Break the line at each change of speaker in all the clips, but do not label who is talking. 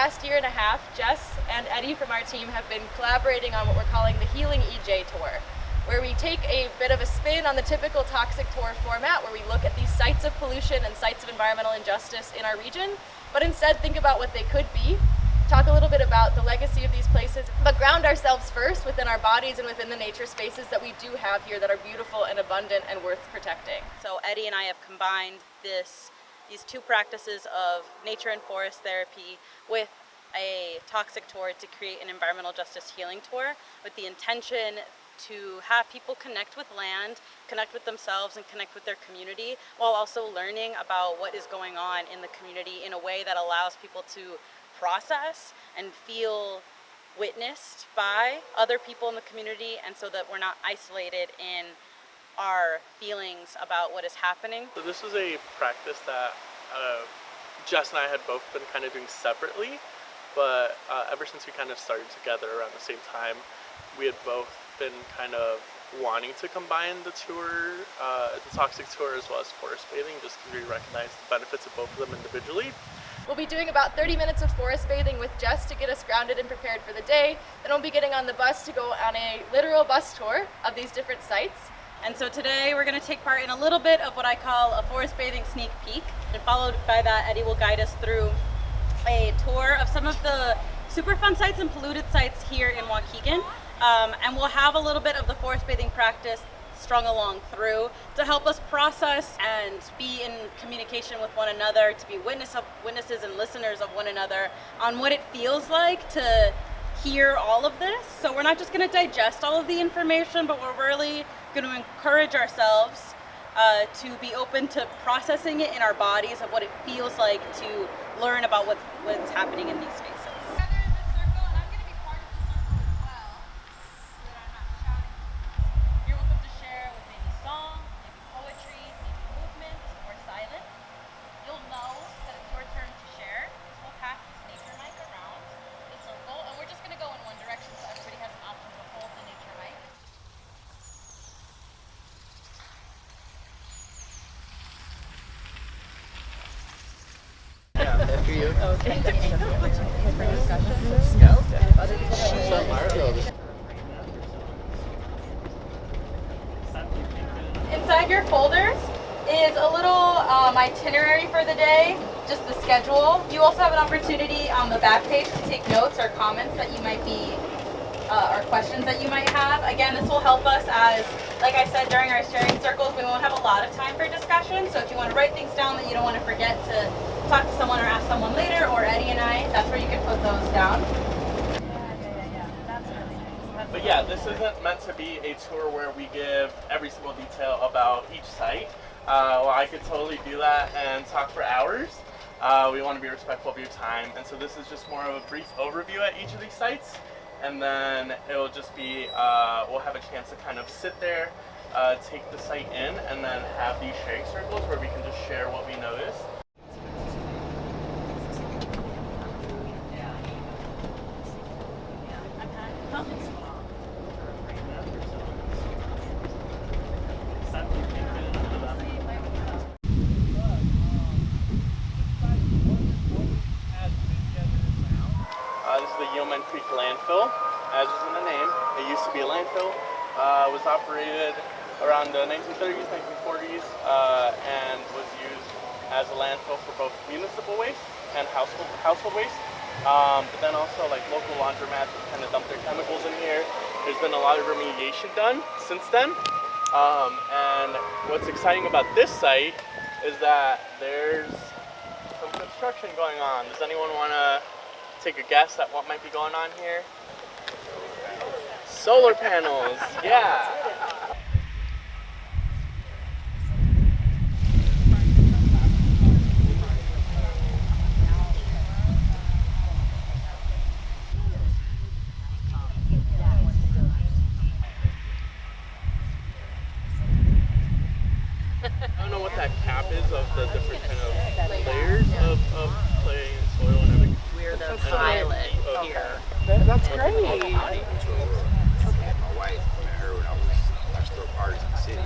past year and a half, Jess and Eddie from our team have been collaborating on what we're calling the Healing EJ Tour, where we take a bit of a spin on the typical toxic tour format, where we look at these sites of pollution and sites of environmental injustice in our region, but instead think about what they could be, talk a little bit about the legacy of these places, but ground ourselves first within our bodies and within the nature spaces that we do have here that are beautiful and abundant and worth protecting.
So Eddie and I have combined these two practices of nature and forest therapy with a toxic tour to create an environmental justice healing tour, with the intention to have people connect with land, connect with themselves, and connect with their community, while also learning about what is going on in the community in a way that allows people to process and feel witnessed by other people in the community, and so that we're not isolated in our feelings about what is happening.
So this was a practice that Jess and I had both been kind of doing separately, but ever since we kind of started together around the same time, we had both been kind of wanting to combine the tour, the toxic tour, as well as forest bathing, just because we recognize the benefits of both of them individually.
We'll be doing about 30 minutes of forest bathing with Jess to get us grounded and prepared for the day. Then we'll be getting on the bus to go on a literal bus tour of these different sites.
And so today we're going to take part in a little bit of what I call a forest bathing sneak peek. And followed by that, Eddie will guide us through a tour of some of the Superfund sites and polluted sites here in Waukegan. And we'll have a little bit of the forest bathing practice strung along through to help us process and be in communication with one another, to be witnesses and listeners of one another on what it feels like to hear all of this. So we're not just going to digest all of the information, but we're really going to encourage ourselves to be open to processing it in our bodies of what it feels like to learn about what's happening in these spaces.
Inside your folders is a little itinerary for the day, just the schedule. You also have an opportunity on the back page to take notes or comments that you might be, or questions that you might have. Again, this will help us as, like I said, during our sharing circles, we won't have a lot of time for discussion. So if you want to write things down that you don't want to forget to talk to someone or ask someone later, or Eddie and I, that's where you can put those down.
But yeah, this isn't meant to be a tour where we give every single detail about each site. Well, I could totally do that and talk for hours. We want to be respectful of your time, and so this is just more of a brief overview at each of these sites, and then it'll just be, we'll have a chance to kind of sit there, take the site in, and then have these sharing circles where we can just share what we noticed. Landfill, as is in the name. It used to be a landfill. Was operated around the 1930s, 1940s, and was used as a landfill for both municipal waste and household waste. But then also like local laundromats kind of dump their chemicals in here. There's been a lot of remediation done since then. And what's exciting about this site is that there's some construction going on. Does anyone want to take a guess at what might be going on here? Solar panels, yeah. I don't know what that cap is of the different kind of layers of clay and soil and everything.
We're the pilot here.
That's great.
My wife met her when I was still parties in the city.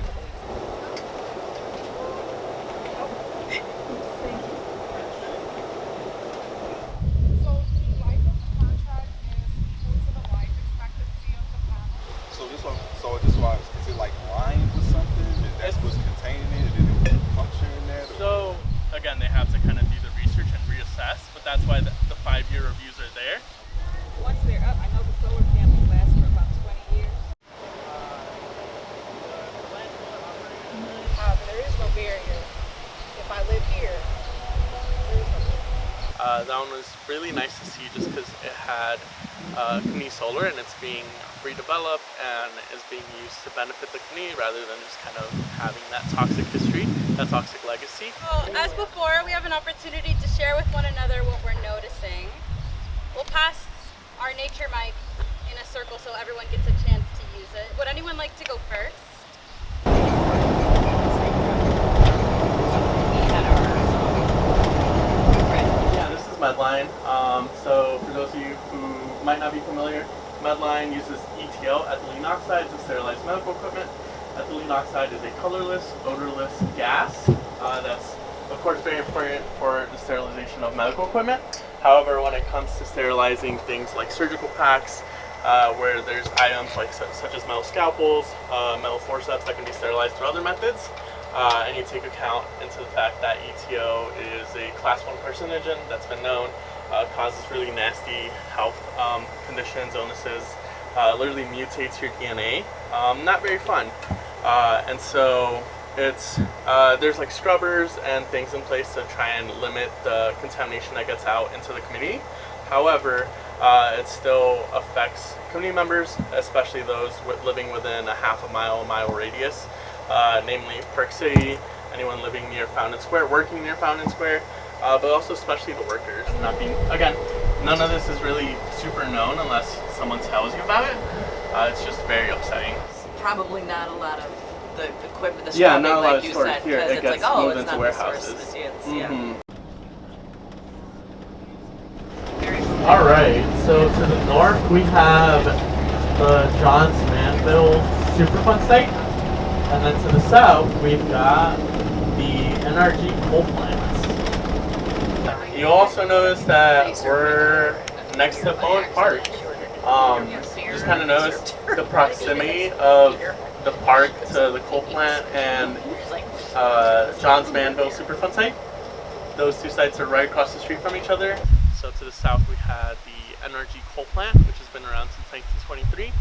best, but that's why the 5-year reviews are there.
Once they're up, I know the solar panels last for about 20 years. There is no barrier. If I live here, there is no barrier.
That one was really nice to see just because it had community solar and it's being redeveloped and is being used to benefit the community rather than just kind of having that toxic history, that toxic legacy.
So, as before, we have an opportunity to share with one another what we're noticing. We'll pass our nature mic in a circle so everyone gets a chance to use it. Would anyone like to go first?
Yeah, this is Medline. So for those of you who might not be familiar, Medline uses ETO, ethylene oxide, to sterilize medical equipment. Ethylene oxide is a colorless, odorless gas that's, of course, very important for the sterilization of medical equipment. However, when it comes to sterilizing things like surgical packs, where there's items like such as metal scalpels, metal forceps that can be sterilized through other methods, and you take account into the fact that ETO is a class 1 carcinogen that's been known, causes really nasty health conditions, illnesses, literally mutates your DNA. Not very fun. And so it's there's like scrubbers and things in place to try and limit the contamination that gets out into the community. However, it still affects community members, especially those living within a half a mile radius, namely Park City, anyone living near Fountain Square, working near Fountain Square, but also especially the workers. Not being, again, none of this is really super known unless someone tells you about it. It's just very upsetting.
Probably not a lot of the equipment, the
Yeah,
scrubbing,
not a lot
like
of
you
storage
said,
here.
because
It
it's
gets
like, oh,
moved
it's
into
not
warehouses.
the source materials.
All right, so to the north we have the Johns Manville Superfund site, and then to the south we've got the NRG coal plants. You also notice that we're next to Bowen Park. Just kind of noticed the proximity of the park to the coal plant and Johns Manville Superfund site. Those two sites are right across the street from each other. So to the south we had the NRG coal plant, which has been around since 1923.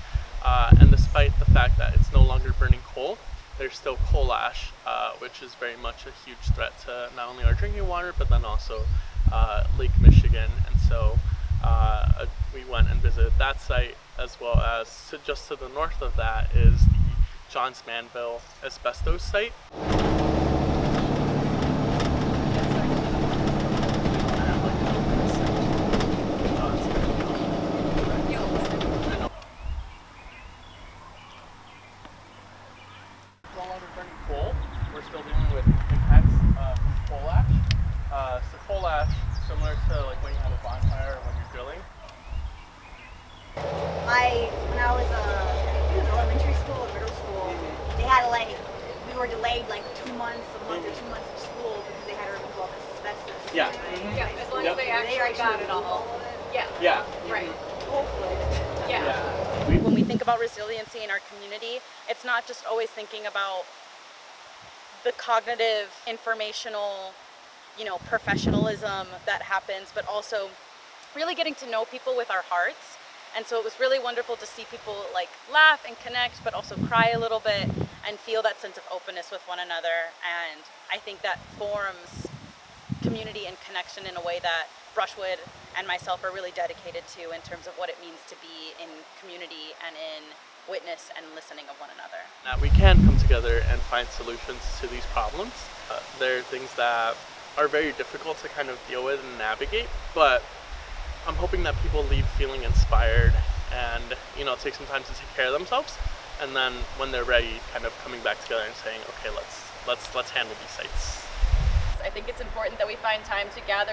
And despite the fact that it's no longer burning coal, there's still coal ash, which is very much a huge threat to not only our drinking water, but then also Lake Michigan. And so we went and visited that site, as well as just to the north of that is the Johns Manville asbestos site. No longer burning coal. We're still dealing with impacts from coal ash. So coal ash, similar to like when you have a bonfire or when you're drilling.
When I was in elementary school or middle school, they had we were delayed like 2 months, a month or 2 months of school because they had to remove all this asbestos.
Yeah.
Yeah, as long as they
They
actually got it all.
all.
Yeah,
Yeah.
right.
Hopefully.
Yeah.
When we think about resiliency in our community, it's not just always thinking about the cognitive, informational, professionalism that happens, but also really getting to know people with our hearts. And so it was really wonderful to see people like laugh and connect, but also cry a little bit and feel that sense of openness with one another. And I think that forms community and connection in a way that Brushwood and myself are really dedicated to in terms of what it means to be in community and in witness and listening of one another.
Now we can come together and find solutions to these problems. There are things that are very difficult to kind of deal with and navigate, but I'm hoping that people leave feeling inspired and, take some time to take care of themselves, and then when they're ready, kind of coming back together and saying, okay, let's handle these sites.
I think it's important that we find time to gather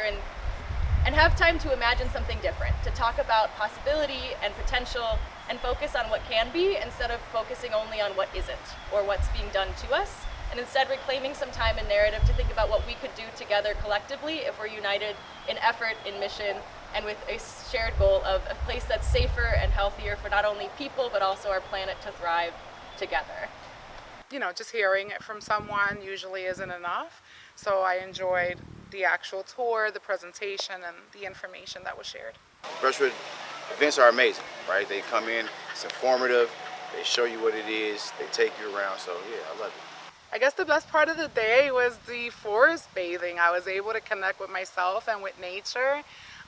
and have time to imagine something different, to talk about possibility and potential and focus on what can be instead of focusing only on what isn't or what's being done to us, and instead reclaiming some time and narrative to think about what we could do together collectively if we're united in effort, in mission, and with a shared goal of a place that's safer and healthier for not only people but also our planet to thrive together.
Just hearing it from someone usually isn't enough. So I enjoyed
the actual tour, the presentation, and the information that was shared.
Brushwood events are amazing, right? They come in, it's informative, they show you what it is, they take you around, so yeah, I love it.
I guess the best part of the day was the forest bathing. I was able to connect with myself and with nature,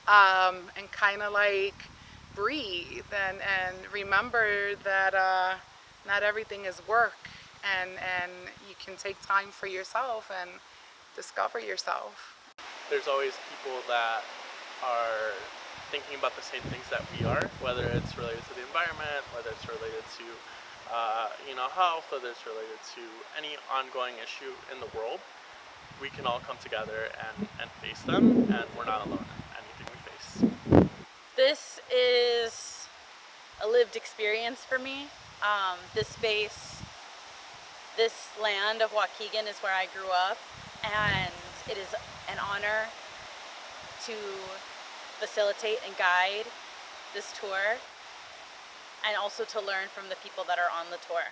and kind of like breathe and remember that not everything is work, and you can take time for yourself and discover yourself.
There's always people that are thinking about the same things that we are, whether it's related to the environment, whether it's related to health, whether it's related to any ongoing issue in the world. We can all come together and face them, and we're not alone in anything we face.
This is a lived experience for me. This space, this land of Waukegan is where I grew up, and it is an honor to facilitate and guide this tour, and also to learn from the people that are on the tour.